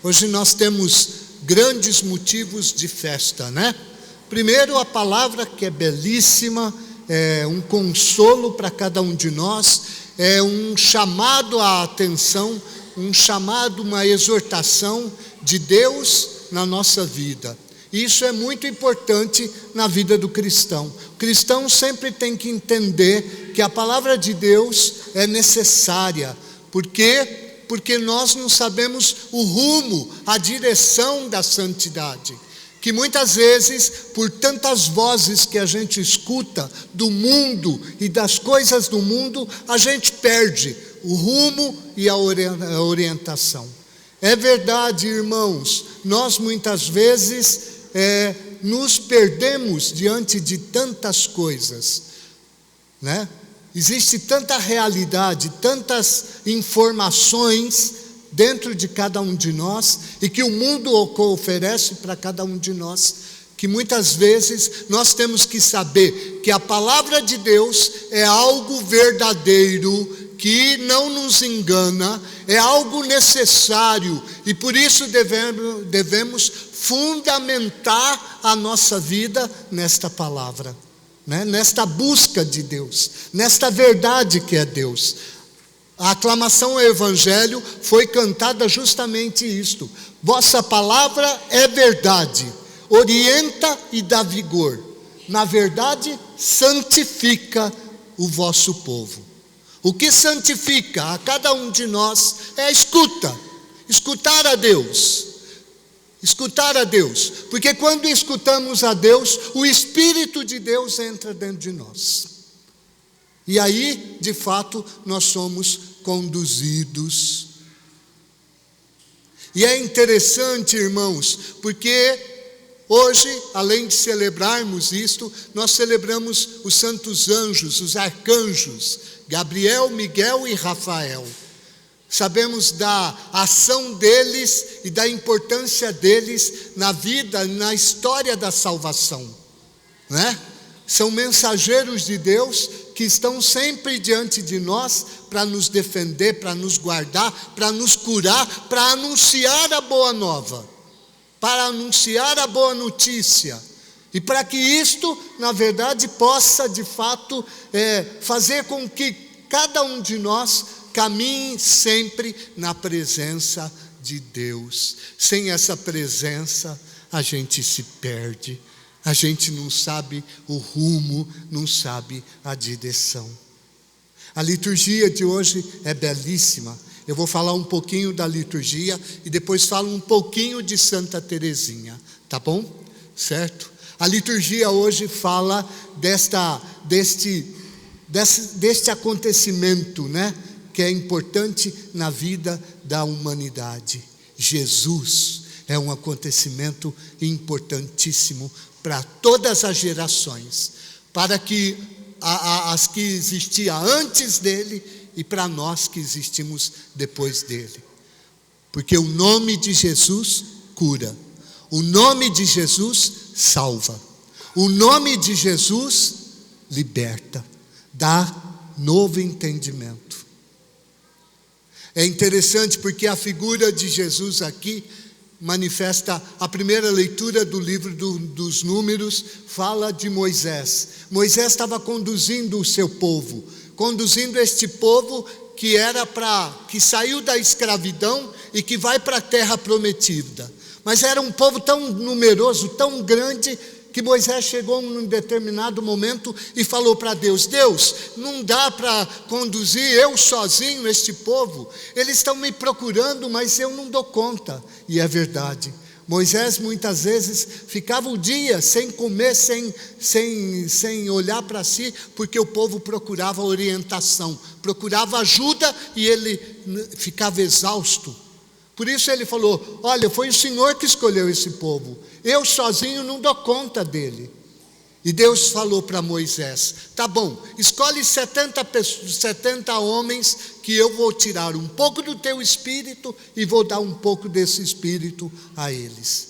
Hoje nós temos grandes motivos de festa, né? Primeiro, a palavra que é belíssima, é um consolo para cada um de nós, é um chamado à atenção, um chamado, uma exortação de Deus na nossa vida. Isso é muito importante na vida do cristão. O cristão sempre tem que entender que a palavra de Deus é necessária. Por quê? Porque nós não sabemos o rumo, a direção da santidade. Que muitas vezes, por tantas vozes que a gente escuta do mundo e das coisas do mundo, a gente perde o rumo e a orientação. É verdade, irmãos, nós muitas vezes nos perdemos diante de tantas coisas, né? Existe tanta realidade, tantas informações dentro de cada um de nós, e que o mundo oferece para cada um de nós, que muitas vezes nós temos que saber que a palavra de Deus é algo verdadeiro, que não nos engana, é algo necessário, e por isso devemos fundamentar a nossa vida nesta palavra, né? Nesta busca de Deus, nesta verdade que é Deus. A aclamação ao Evangelho foi cantada justamente isto: vossa palavra é verdade, orienta e dá vigor, na verdade santifica o vosso povo. O que santifica a cada um de nós é a escuta, escutar a Deus, porque quando escutamos a Deus, o Espírito de Deus entra dentro de nós, e aí, de fato, nós somos conduzidos. E é interessante, irmãos, porque hoje, além de celebrarmos isto, nós celebramos os santos anjos, os arcanjos, Gabriel, Miguel e Rafael. Sabemos da ação deles e da importância deles na vida, na história da salvação, né? São mensageiros de Deus que estão sempre diante de nós para nos defender, para nos guardar, para nos curar, para anunciar a boa nova, para anunciar a boa notícia. E para que isto, na verdade, possa de fato fazer com que cada um de nós caminhe sempre na presença de Deus. Sem essa presença, a gente se perde. A gente não sabe o rumo, não sabe a direção. A liturgia de hoje é belíssima. Eu vou falar um pouquinho da liturgia e depois falo um pouquinho de Santa Teresinha, tá bom? Certo? A liturgia hoje fala deste acontecimento, né? Que é importante na vida da humanidade. Jesus é um acontecimento importantíssimo para todas as gerações, para que as que existiam antes dele e para nós que existimos depois dele. Porque o nome de Jesus cura, o nome de Jesus salva, o nome de Jesus liberta, dá novo entendimento. É interessante porque a figura de Jesus aqui manifesta, a primeira leitura do livro dos Números fala de Moisés. Moisés estava conduzindo o seu povo, conduzindo este povo que saiu da escravidão e que vai para a terra prometida. Mas era um povo tão numeroso, tão grande, que Moisés chegou num determinado momento e falou para Deus: Deus, não dá para conduzir eu sozinho este povo, eles estão me procurando, mas eu não dou conta. E é verdade, Moisés muitas vezes ficava o dia sem comer, sem olhar para si, porque o povo procurava orientação, procurava ajuda e ele ficava exausto. Por isso ele falou: olha, foi o Senhor que escolheu esse povo, eu sozinho não dou conta dele. E Deus falou para Moisés: tá bom, escolhe 70 homens, que eu vou tirar um pouco do teu espírito e vou dar um pouco desse espírito a eles.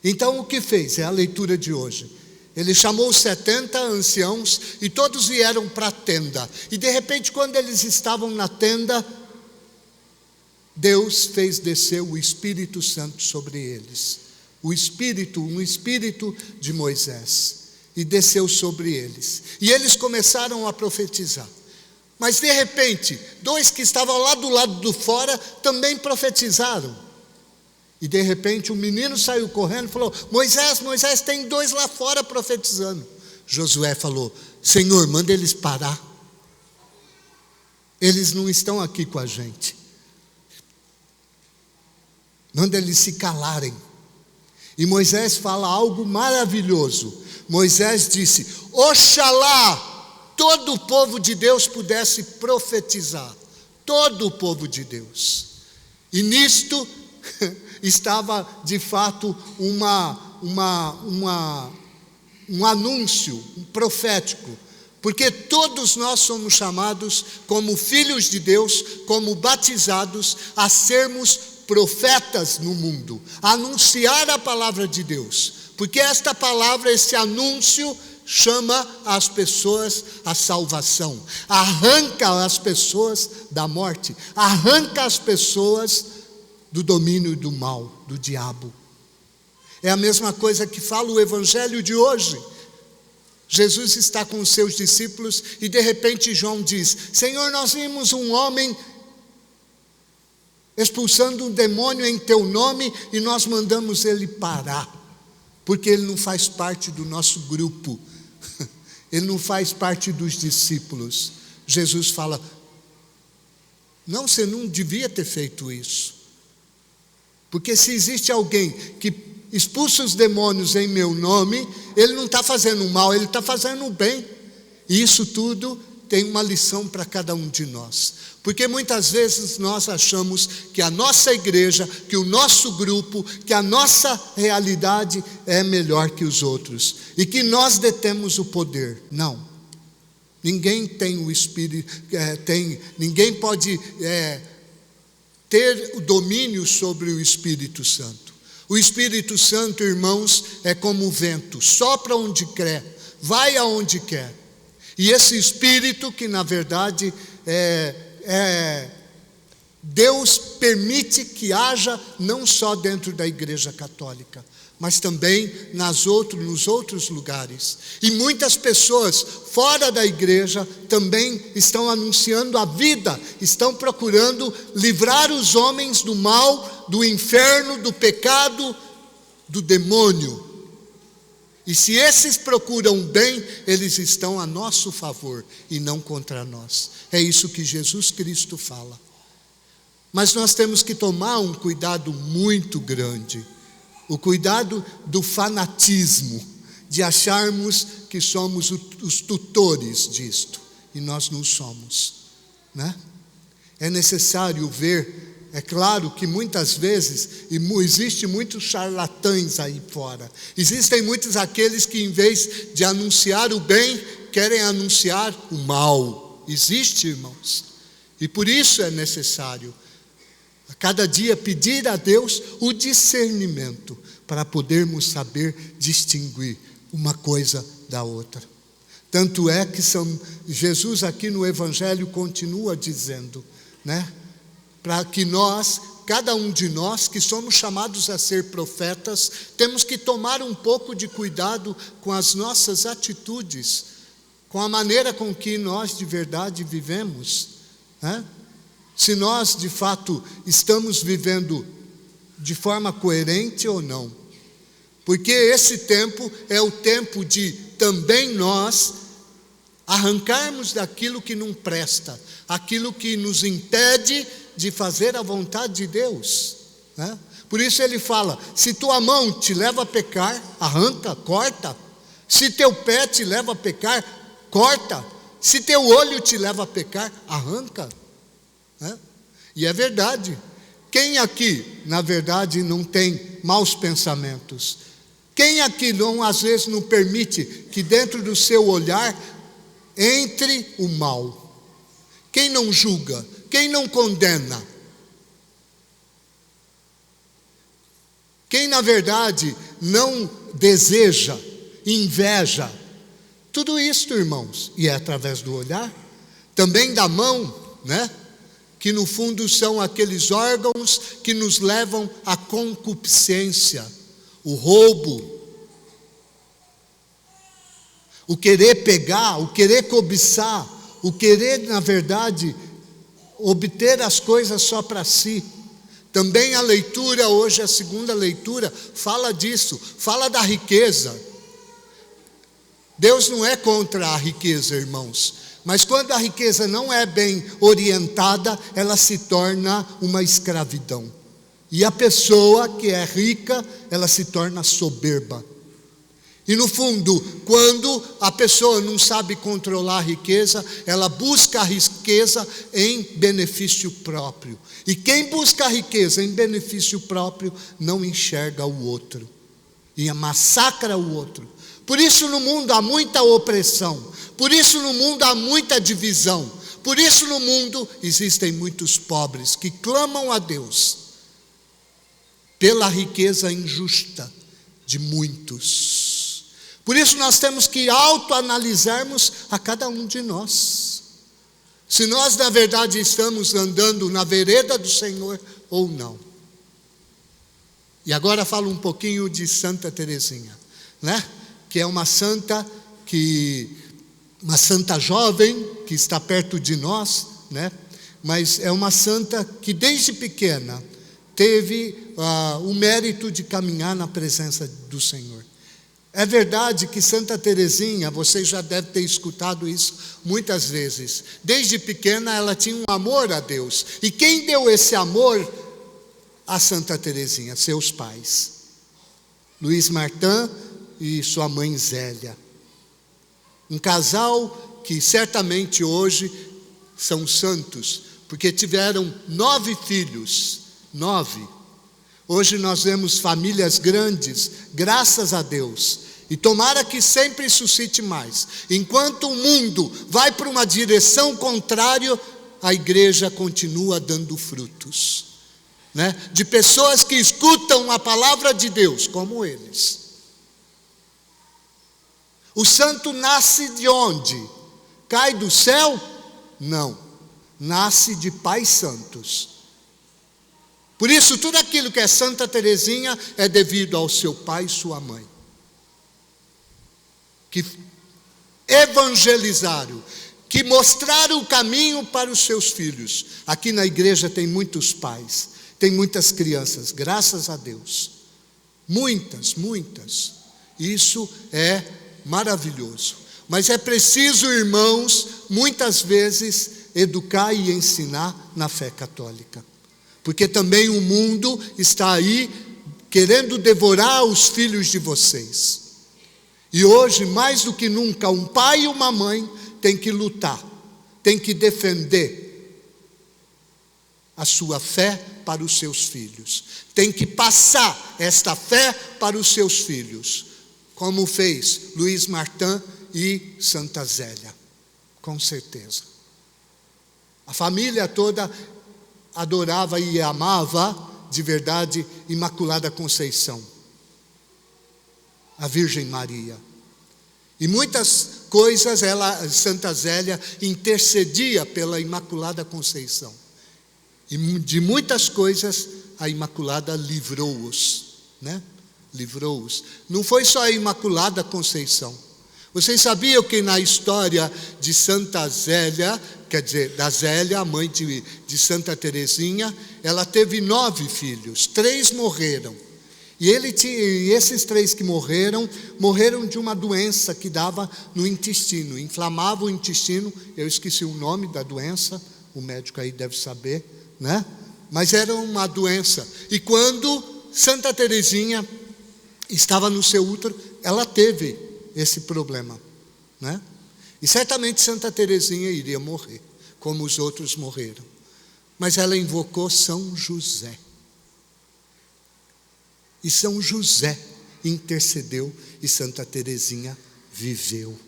Então o que fez? É a leitura de hoje. Ele chamou 70 anciãos e todos vieram para a tenda. E de repente, quando eles estavam na tenda, Deus fez descer o Espírito Santo sobre eles. Um espírito de Moisés. E desceu sobre eles. E eles começaram a profetizar. Mas de repente, 2 que estavam lá do lado do fora também profetizaram. E de repente um menino saiu correndo e falou: Moisés, tem 2 lá fora profetizando. Josué falou: Senhor, manda eles parar. Eles não estão aqui com a gente. Manda eles se calarem. E Moisés fala algo maravilhoso. Moisés disse: Oxalá todo o povo de Deus pudesse profetizar. Todo o povo de Deus. E nisto estava de fato um anúncio profético. Porque todos nós somos chamados como filhos de Deus, como batizados, a sermos profetas no mundo, a anunciar a palavra de Deus. Porque esta palavra, esse anúncio, chama as pessoas à salvação, arranca as pessoas da morte, arranca as pessoas do domínio do mal, do diabo. É a mesma coisa que fala o evangelho de hoje. Jesus está com os seus discípulos e de repente João diz: Senhor, nós vimos um homem expulsando um demônio em teu nome e nós mandamos ele parar, porque ele não faz parte do nosso grupo, ele não faz parte dos discípulos. Jesus fala: não, você não devia ter feito isso, porque se existe alguém que expulsa os demônios em meu nome, ele não está fazendo mal, ele está fazendo o bem. E isso tudo tem uma lição para cada um de nós, porque muitas vezes nós achamos que a nossa igreja, que o nosso grupo, que a nossa realidade é melhor que os outros, e que nós detemos o poder. Não, ninguém tem o Espírito, ninguém pode ter o domínio sobre o Espírito Santo. O Espírito Santo, irmãos, é como o vento, sopra onde quer, vai aonde quer. E esse Espírito que na verdade Deus permite que haja não só dentro da Igreja Católica, mas também nos outros lugares. E muitas pessoas fora da igreja também estão anunciando a vida, estão procurando livrar os homens do mal, do inferno, do pecado, do demônio. E se esses procuram bem, eles estão a nosso favor e não contra nós. É isso que Jesus Cristo fala. Mas nós temos que tomar um cuidado muito grande. O cuidado do fanatismo, de acharmos que somos os tutores disto, e nós não somos, né? É necessário ver, é claro que muitas vezes, existe muitos charlatães aí fora, existem muitos aqueles que em vez de anunciar o bem, querem anunciar o mal, existe, irmãos, e por isso é necessário a cada dia pedir a Deus o discernimento para podermos saber distinguir uma coisa da outra. Tanto é que Jesus aqui no Evangelho continua dizendo, né? Para que nós, cada um de nós que somos chamados a ser profetas, temos que tomar um pouco de cuidado com as nossas atitudes, com a maneira com que nós de verdade vivemos, né? Se nós de fato estamos vivendo de forma coerente ou não. Porque esse tempo é o tempo de também nós arrancarmos daquilo que não presta, aquilo que nos impede de fazer a vontade de Deus, né? Por isso ele fala: se tua mão te leva a pecar, arranca, corta. Se teu pé te leva a pecar, corta. Se teu olho te leva a pecar, arranca. E é verdade. Quem aqui, na verdade, não tem maus pensamentos? Quem aqui às vezes não permite que dentro do seu olhar entre o mal? Quem não julga? Quem não condena? Quem na verdade não deseja, inveja? Tudo isso, irmãos, e é através do olhar, também da mão, né? que no fundo são aqueles órgãos que nos levam à concupiscência, o roubo, o querer pegar, o querer cobiçar, o querer, na verdade, obter as coisas só para si. Também a leitura, hoje a segunda leitura, fala disso, fala da riqueza. Deus não é contra a riqueza, irmãos, mas quando a riqueza não é bem orientada, ela se torna uma escravidão. E a pessoa que é rica, ela se torna soberba. E no fundo, quando a pessoa não sabe controlar a riqueza, ela busca a riqueza em benefício próprio. E quem busca a riqueza em benefício próprio, não enxerga o outro. E massacra o outro. Por isso no mundo há muita opressão. Por isso no mundo há muita divisão. Por isso no mundo existem muitos pobres que clamam a Deus pela riqueza injusta de muitos. Por isso nós temos que autoanalisarmos a cada um de nós. Se nós na verdade estamos andando na vereda do Senhor ou não. E agora falo um pouquinho de Santa Teresinha, né? Que é uma santa jovem que está perto de nós, né? Mas é uma santa que desde pequena teve o mérito de caminhar na presença do Senhor. É verdade que Santa Teresinha, vocês já devem ter escutado isso muitas vezes. Desde pequena ela tinha um amor a Deus. E quem deu esse amor a Santa Teresinha? Seus pais. Luiz Martin e sua mãe Zélia. Um casal que certamente hoje são santos, porque tiveram 9 filhos. 9. Hoje nós vemos famílias grandes, graças a Deus. E tomara que sempre suscite mais. Enquanto o mundo vai para uma direção contrária, a igreja continua dando frutos, né? De pessoas que escutam a palavra de Deus, como eles. O santo nasce de onde? Cai do céu? Não. Nasce de pais santos. Por isso, tudo aquilo que é Santa Teresinha é devido ao seu pai e sua mãe. Que evangelizaram, que mostraram o caminho para os seus filhos. Aqui na igreja tem muitos pais, tem muitas crianças, graças a Deus. Muitas. Isso é maravilhoso. Mas é preciso, irmãos, muitas vezes educar e ensinar na fé católica. Porque também o mundo está aí querendo devorar os filhos de vocês. E hoje, mais do que nunca, um pai e uma mãe têm que lutar, têm que defender a sua fé para os seus filhos. Tem que passar esta fé para os seus filhos, como fez Luiz Martin e Santa Zélia, com certeza. A família toda adorava e amava de verdade Imaculada Conceição, a Virgem Maria. E muitas coisas Santa Zélia intercedia pela Imaculada Conceição. E de muitas coisas a Imaculada livrou-os, né? Livrou-os. Não foi só a Imaculada Conceição. Vocês sabiam que na história de Santa Zélia, quer dizer, da Zélia, a mãe de Santa Teresinha, ela teve 9 filhos, 3 morreram. E esses 3 que morreram de uma doença que dava no intestino, inflamava o intestino. Eu esqueci o nome da doença, o médico aí deve saber, né? Mas era uma doença. E quando Santa Teresinha estava no seu útero, ela teve esse problema, né? E certamente Santa Teresinha iria morrer, como os outros morreram. Mas ela invocou São José. E São José intercedeu e Santa Teresinha viveu,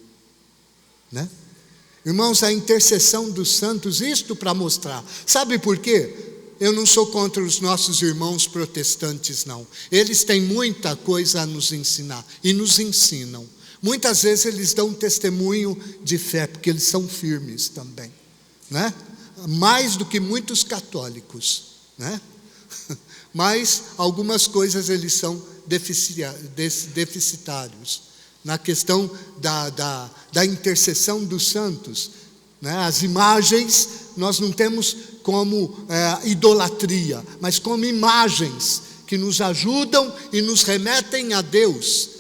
né? Irmãos, a intercessão dos santos, isto para mostrar. Sabe por quê? Eu não sou contra os nossos irmãos protestantes, não. Eles têm muita coisa a nos ensinar e nos ensinam. Muitas vezes eles dão um testemunho de fé, porque eles são firmes também, né? mais do que muitos católicos, né? Mas algumas coisas eles são deficitários. Na questão da intercessão dos santos, né? As imagens nós não temos como idolatria, mas como imagens que nos ajudam e nos remetem a Deus.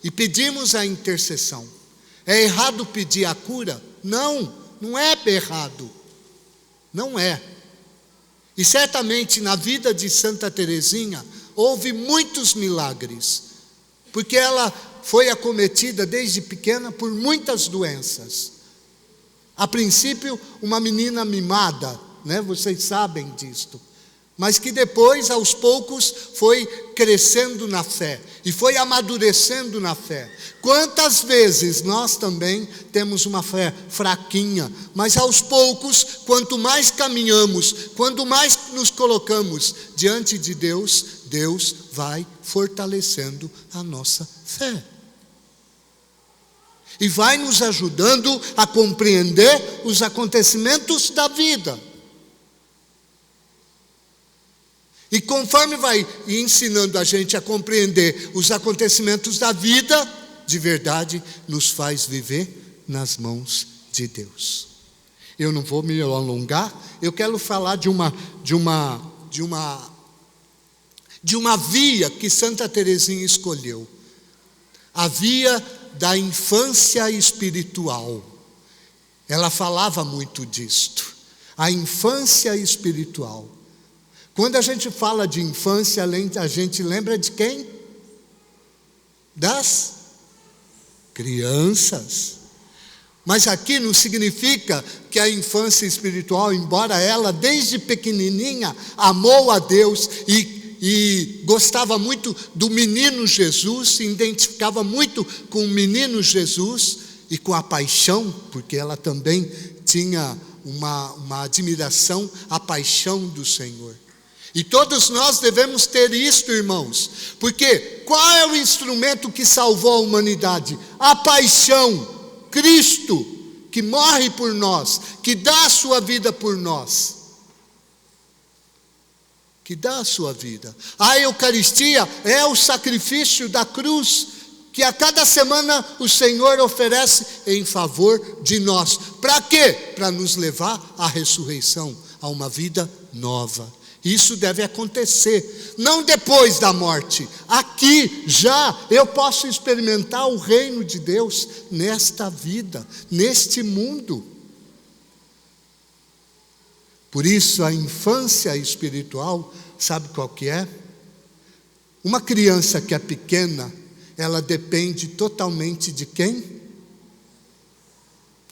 E pedimos a intercessão. É errado pedir a cura? Não, não é errado. Não é. E certamente na vida de Santa Teresinha houve muitos milagres, porque ela foi acometida desde pequena por muitas doenças. A princípio, uma menina mimada, né? Vocês sabem disto. Mas que depois, aos poucos, foi crescendo na fé e foi amadurecendo na fé. Quantas vezes nós também temos uma fé fraquinha, mas aos poucos, quanto mais caminhamos, quanto mais nos colocamos diante de Deus, Deus vai fortalecendo a nossa fé. E vai nos ajudando a compreender os acontecimentos da vida. E conforme vai ensinando a gente a compreender os acontecimentos da vida, de verdade, nos faz viver nas mãos de Deus. Eu não vou me alongar, eu quero falar de uma via que Santa Teresinha escolheu. A via da infância espiritual. Ela falava muito disto. A infância espiritual. Quando a gente fala de infância, a gente lembra de quem? Das crianças. Mas aqui não significa que a infância espiritual, embora ela desde pequenininha amou a Deus e gostava muito do menino Jesus, se identificava muito com o menino Jesus e com a paixão, porque ela também tinha uma admiração à paixão do Senhor. E todos nós devemos ter isto, irmãos, porque qual é o instrumento que salvou a humanidade? A paixão, Cristo, que morre por nós, que dá a sua vida por nós. Que dá a sua vida. A Eucaristia é o sacrifício da cruz, que a cada semana o Senhor oferece em favor de nós. Para quê? Para nos levar à ressurreição, a uma vida nova. Isso deve acontecer, não depois da morte. Aqui, já, eu posso experimentar o reino de Deus nesta vida, neste mundo. Por isso, a infância espiritual, sabe qual que é? Uma criança que é pequena, ela depende totalmente de quem?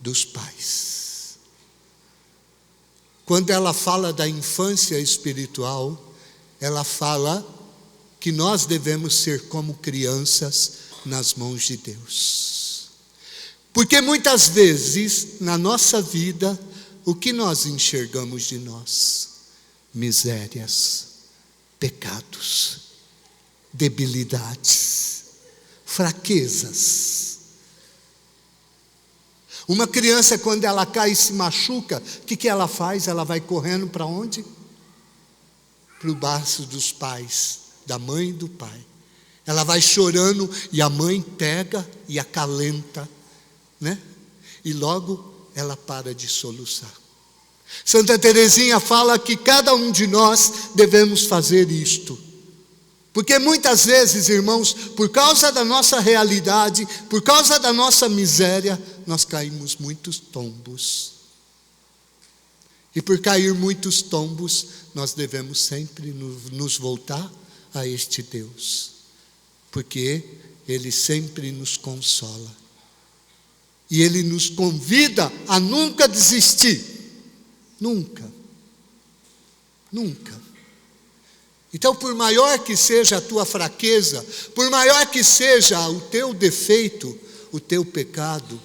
Dos pais. Quando ela fala da infância espiritual, ela fala que nós devemos ser como crianças nas mãos de Deus. Porque muitas vezes, na nossa vida, o que nós enxergamos de nós? Misérias, pecados, debilidades, fraquezas. Uma criança, quando ela cai e se machuca, o que ela faz? Ela vai correndo para onde? Para o braço dos pais, da mãe e do pai. Ela vai chorando e a mãe pega e acalenta, né? E logo ela para de soluçar. Santa Teresinha fala que cada um de nós devemos fazer isto. Porque muitas vezes, irmãos, por causa da nossa realidade, por causa da nossa miséria, nós caímos muitos tombos. E por cair muitos tombos, nós devemos sempre nos voltar a este Deus. Porque Ele sempre nos consola. E Ele nos convida a nunca desistir. Nunca. Nunca. Então, por maior que seja a tua fraqueza, por maior que seja o teu defeito, o teu pecado,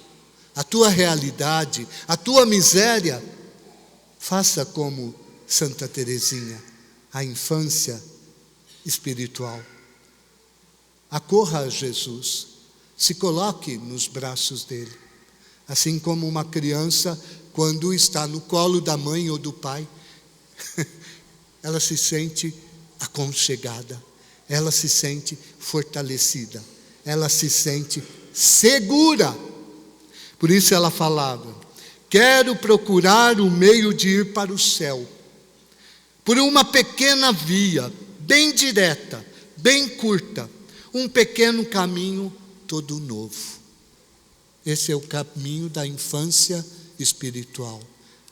a tua realidade, a tua miséria, faça como Santa Teresinha, a infância espiritual. Acorra a Jesus, se coloque nos braços dele, assim como uma criança quando está no colo da mãe ou do pai, ela se sente aconchegada, ela se sente fortalecida, ela se sente segura. Por isso ela falava: quero procurar o meio de ir para o céu, por uma pequena via, bem direta, bem curta, um pequeno caminho todo novo. Esse é o caminho da infância espiritual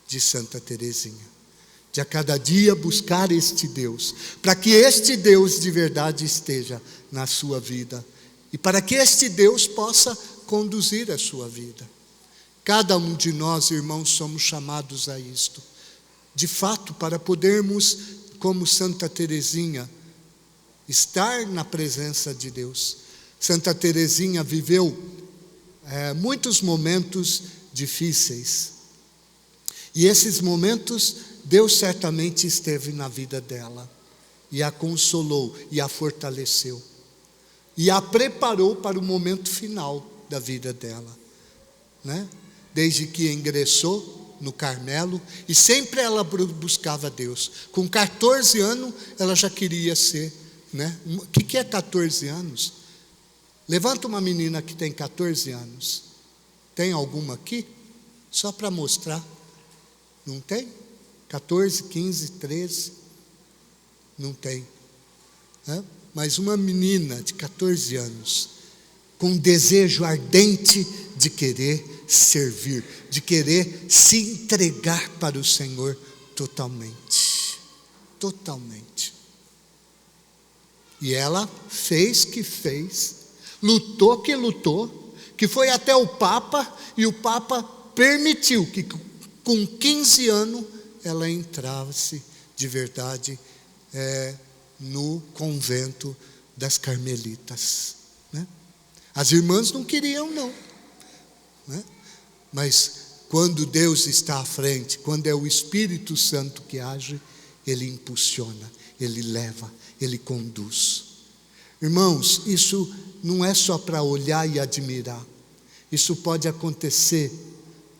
de Santa Teresinha. De a cada dia buscar este Deus, para que este Deus de verdade esteja na sua vida, e para que este Deus possa conduzir a sua vida. Cada um de nós, irmãos, somos chamados a isto. De fato, para podermos, como Santa Teresinha, estar na presença de Deus. Santa Teresinha viveu muitos momentos difíceis. E esses momentos, Deus certamente esteve na vida dela. E a consolou, e a fortaleceu. E a preparou para o momento final da vida dela. Né? Desde que ingressou no Carmelo, e sempre ela buscava Deus. Com 14 anos, ela já queria ser. Né? O que é 14 anos? Levanta uma menina que tem 14 anos. Tem alguma aqui? Só para mostrar. Não tem? 14, 15, 13? Não tem. Mas uma menina de 14 anos, com um desejo ardente de querer servir, de querer se entregar para o Senhor totalmente. Totalmente. E ela fez que fez, lutou que lutou, que foi até o Papa, e o Papa permitiu que com 15 anos ela entrasse de verdade no convento das Carmelitas. Né? As irmãs não queriam não. Né? Mas quando Deus está à frente, quando é o Espírito Santo que age, Ele impulsiona, Ele leva, Ele conduz. Irmãos, isso não é só para olhar e admirar. Isso pode acontecer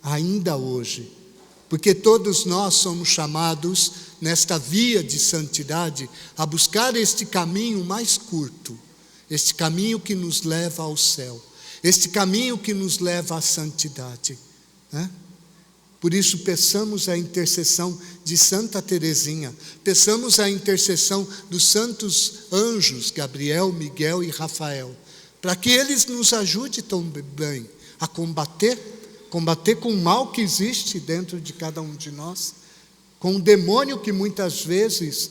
ainda hoje. Porque todos nós somos chamados, nesta via de santidade, a buscar este caminho mais curto. Este caminho que nos leva ao céu. Este caminho que nos leva à santidade. Né? Por isso peçamos a intercessão de Santa Teresinha, peçamos a intercessão dos santos anjos, Gabriel, Miguel e Rafael, para que eles nos ajudem também a combater com o mal que existe dentro de cada um de nós, com o demônio que muitas vezes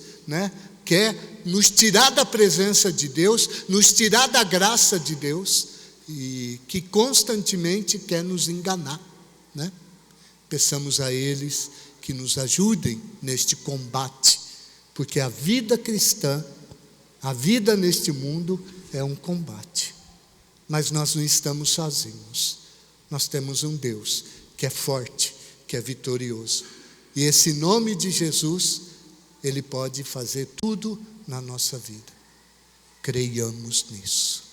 quer nos tirar da presença de Deus, nos tirar da graça de Deus, e que constantemente quer nos enganar. Né? Peçamos a eles que nos ajudem neste combate, porque a vida cristã, a vida neste mundo é um combate, mas nós não estamos sozinhos, nós temos um Deus que é forte, que é vitorioso, e esse nome de Jesus, Ele pode fazer tudo na nossa vida. Creiamos nisso.